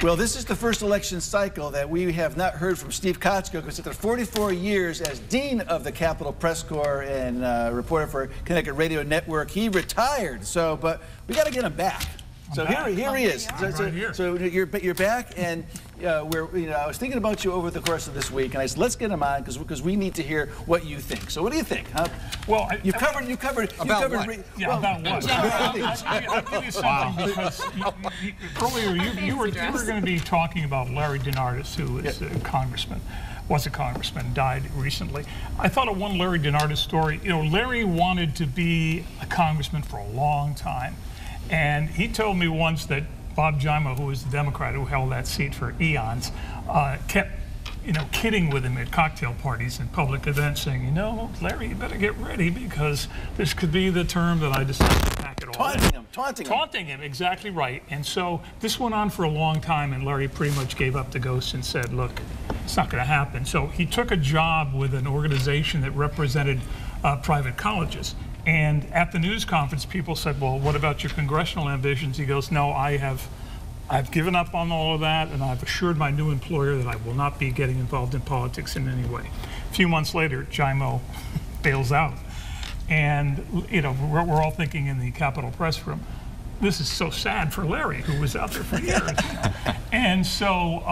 Well, this is the first election cycle that we have not heard from Steve Kotchko, because after 44 years as Dean of the Capitol Press Corps and reporter for Connecticut Radio Network, he retired. So, but we got to get him back. So here he is. So you're back, and I was thinking about you over the course of this week, and I said, let's get him on because we need to hear what you think. So what do you think? Huh? Well, you've covered about what? About what? I'll give you something because earlier you were going to be talking about Larry DeNardis, who is a congressman. Was a congressman, died recently. I thought of one Larry DeNardis story. You know, Larry wanted to be a congressman for a long time. And he told me once that Bob Jima, who was the Democrat who held that seat for eons, kept, kidding with him at cocktail parties and public events, saying, Larry, you better get ready because this could be the term that I decide to pack it all in. Taunting him, exactly right. And so this went on for a long time, and Larry pretty much gave up the ghost and said, look, it's not going to happen. So he took a job with an organization that represented private colleges. And at the news conference, people said, well, what about your congressional ambitions? He goes, no, I've given up on all of that, and I've assured my new employer that I will not be getting involved in politics in any way. A few months later, Jimo bails out. And, we're all thinking in the Capitol Press room, this is so sad for Larry, who was out there for years. And so,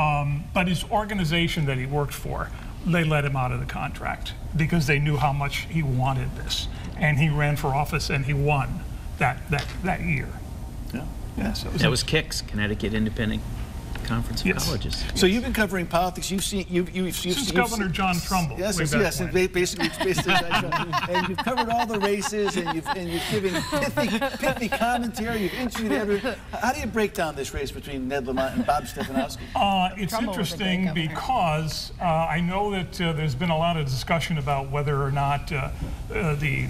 but his organization that he worked for, they let him out of the contract because they knew how much he wanted this. And he ran for office, and he won that year. Yeah. So that was KICS, Connecticut Independent Conference of Colleges. So you've been covering politics. You've seen since Governor John Trumbull. Yes, and basically, and you've covered all the races, and you've given pithy commentary. You've interviewed everyone. How do you break down this race between Ned Lamont and Bob Stefanowski? It's interesting because I know that there's been a lot of discussion about whether or not the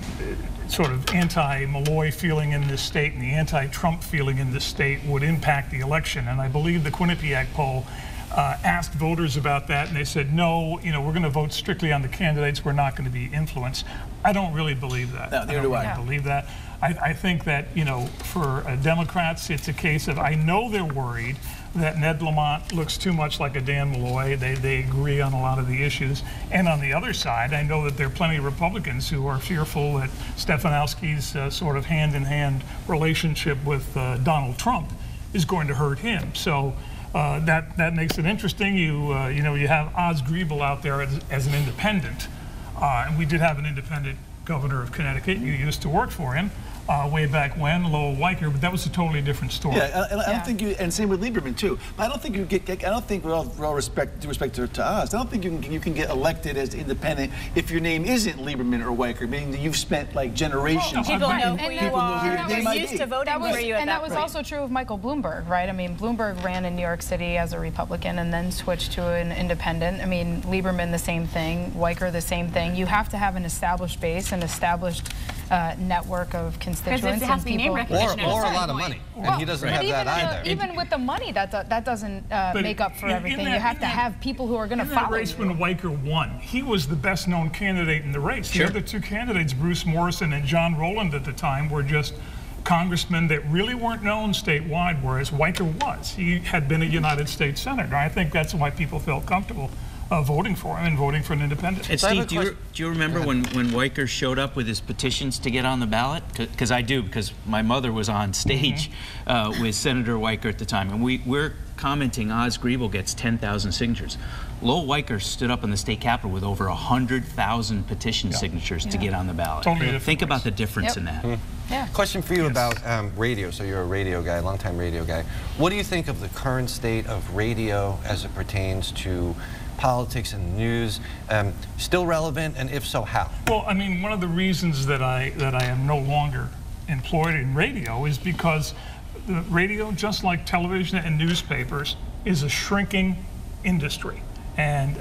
sort of anti-Malloy feeling in this state and the anti-Trump feeling in this state would impact the election. And I believe the Quinnipiac poll asked voters about that, and they said, no, we're going to vote strictly on the candidates. We're not going to be influenced. I don't really believe that. No, neither do I. I don't believe that. I think that, for Democrats, it's a case of, I know they're worried that Ned Lamont looks too much like a Dan Malloy. They agree on a lot of the issues. And on the other side, I know that there are plenty of Republicans who are fearful that Stefanowski's sort of hand-in-hand relationship with Donald Trump is going to hurt him. So that makes it interesting. You have Oz Griebel out there as an independent. And we did have an independent governor of Connecticut. You used to work for him. Way back when, Lowell Weicker, but that was a totally different story. Yeah, I don't think and same with Lieberman too. But I don't think I don't think with all respect to Oz, I don't think you can get elected as independent if your name isn't Lieberman or Weicker, meaning that you've spent like generations. People know who you are. They're used to voting for you at that point. And that was also true of Michael Bloomberg, right? I mean, Bloomberg ran in New York City as a Republican and then switched to an independent. I mean, Lieberman the same thing, Weicker the same thing. You have to have an established base, an established network of constituents. Because it has to be name recognition or a lot of money, and he doesn't have that either. Even with the money, that doesn't make up for everything. You have to have people who are going to follow you. In that race when Weicker won, he was the best known candidate in the race. Sure. The other two candidates, Bruce Morrison and John Rowland at the time, were just congressmen that really weren't known statewide, whereas Weicker was. He had been a United States Senator. I think that's why people felt comfortable voting for him and voting for an independent. And Steve, do you remember when Weicker showed up with his petitions to get on the ballot? Because I do, because my mother was on stage with Senator Weicker at the time, and we're commenting Oz Griebel gets 10,000 signatures. Lowell Weicker stood up in the state capitol with over 100,000 petition signatures to get on the ballot. Totally Think about the difference in that. Question for you about radio. So you're a radio guy, longtime radio guy. What do you think of the current state of radio as it pertains to politics and news? Still relevant, and if so, how? Well, I mean, one of the reasons that I am no longer employed in radio is because the radio, just like television and newspapers, is a shrinking industry. And,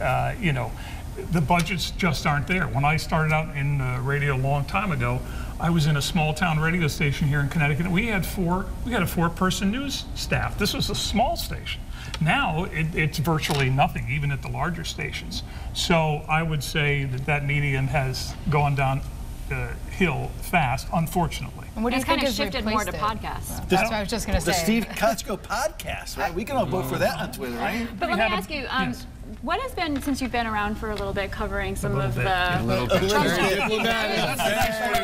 the budgets just aren't there. When I started out in radio a long time ago, I was in a small town radio station here in Connecticut. We had a 4-person news staff. This was a small station. Now it's virtually nothing, even at the larger stations. So I would say that medium has gone downhill hill fast, unfortunately. And what do you It's kind think of has shifted more to replaced it? podcasts. That's what I was just going to The say. Steve Kotchko podcast, right? We can all vote for that on Twitter, right? But We let me have a- ask you, yes. what has been, since you've been around for a little bit, covering some of bit. the...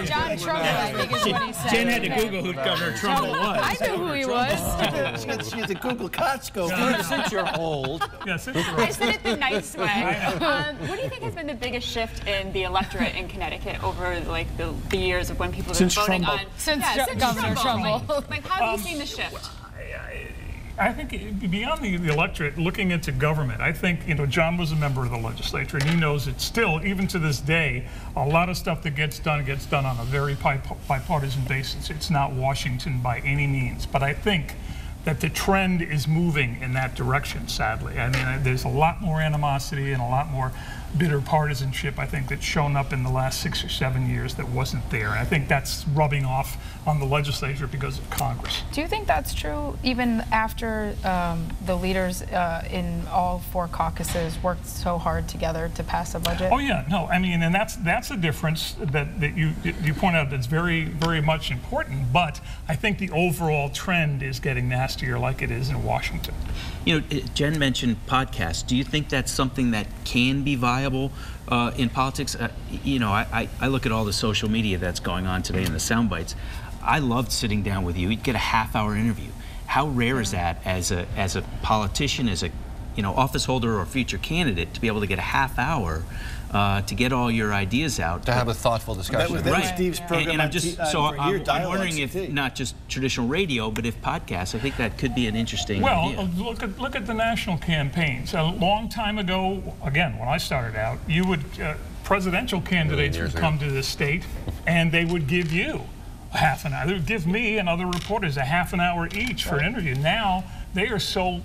John Trump, I think is what he said. Jen had to Google who Governor Trump was. I knew who he was. She had to Google Kotchko. Since you're old, Yeah, since I said it the nice way. What do you think has been the biggest shift in the electorate in Connecticut over like the years of when people have been Since voting Trumbo. on? Since since Governor Trumbo. Like, how have you seen the shift? I think beyond the electorate, looking into government, I think, John was a member of the legislature, and he knows it still, even to this day, a lot of stuff that gets done on a very bipartisan basis. It's not Washington by any means, but I think that the trend is moving in that direction, sadly. I mean, there's a lot more animosity and a lot more bitter partisanship, I think, that's shown up in the last 6 or 7 years that wasn't there. And I think that's rubbing off on the legislature because of Congress. Do you think that's true even after the leaders in all 4 caucuses worked so hard together to pass a budget? Oh yeah, no, I mean, and that's a difference that you point out that's very, very much important, but I think the overall trend is getting nastier like it is in Washington. Jen mentioned podcasts. Do you think that's something that can be viable in politics? I look at all the social media that's going on today and the sound bites. I loved sitting down with you. You'd get a half-hour interview. How rare is that as a politician, as a office holder or future candidate, to be able to get a half hour to get all your ideas out? to have a thoughtful discussion. That was Steve's program. And I'm just I'm Dialogue wondering if CT. not just traditional radio, but if podcasts. I think that could be an interesting idea. Look at the national campaigns. A long time ago, again, when I started out, you would presidential candidates would come to the state, and they would give you a half an hour. They would give me and other reporters a half an hour each for an interview. Now they are so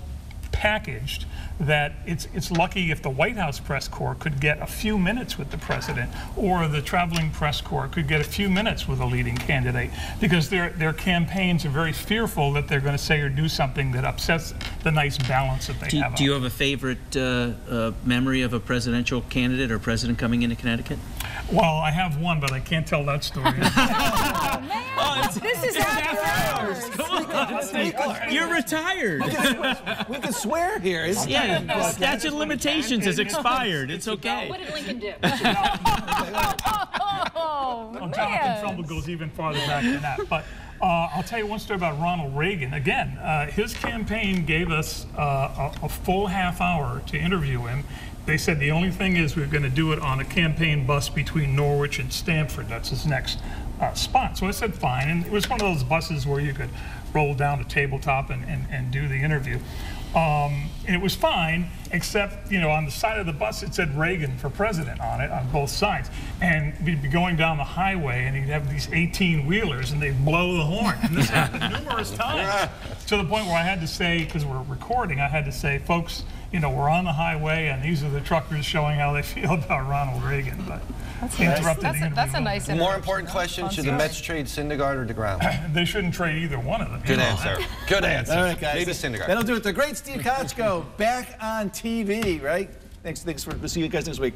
packaged that it's lucky if the White House press corps could get a few minutes with the president, or the traveling press corps could get a few minutes with a leading candidate, because their campaigns are very fearful that they're going to say or do something that upsets the nice balance that they have. Do you have a favorite memory of a presidential candidate or president coming into Connecticut? Well, I have one, but I can't tell that story. This is after hours. Come on. You're retired. We can swear here. Yeah, statute of limitations has expired. It's okay. What did Lincoln do? Oh, Well, Jonathan Trumbull goes even farther back than that. But I'll tell you one story about Ronald Reagan. Again, his campaign gave us a full half hour to interview him. They said the only thing is we're going to do it on a campaign bus between Norwich and Stamford. That's his next spot. So I said fine. And it was one of those buses where you could roll down a tabletop and do the interview. And it was fine, except, on the side of the bus it said Reagan for president on it, on both sides. And we'd be going down the highway, and he'd have these 18-wheelers, and they'd blow the horn. And this happened numerous times, to the point where I had to say, because we're recording, I had to say, folks, we're on the highway, and these are the truckers showing how they feel about Ronald Reagan. But he interrupted the interview. That's a nice interview. More important question, should the Mets trade Syndergaard or DeGrom? They shouldn't trade either one of them. Good answer. Good answer. All right, guys. Maybe Syndergaard. That'll do it. The great Steve Kotchko back on TV, right? Thanks. We'll see you guys next week.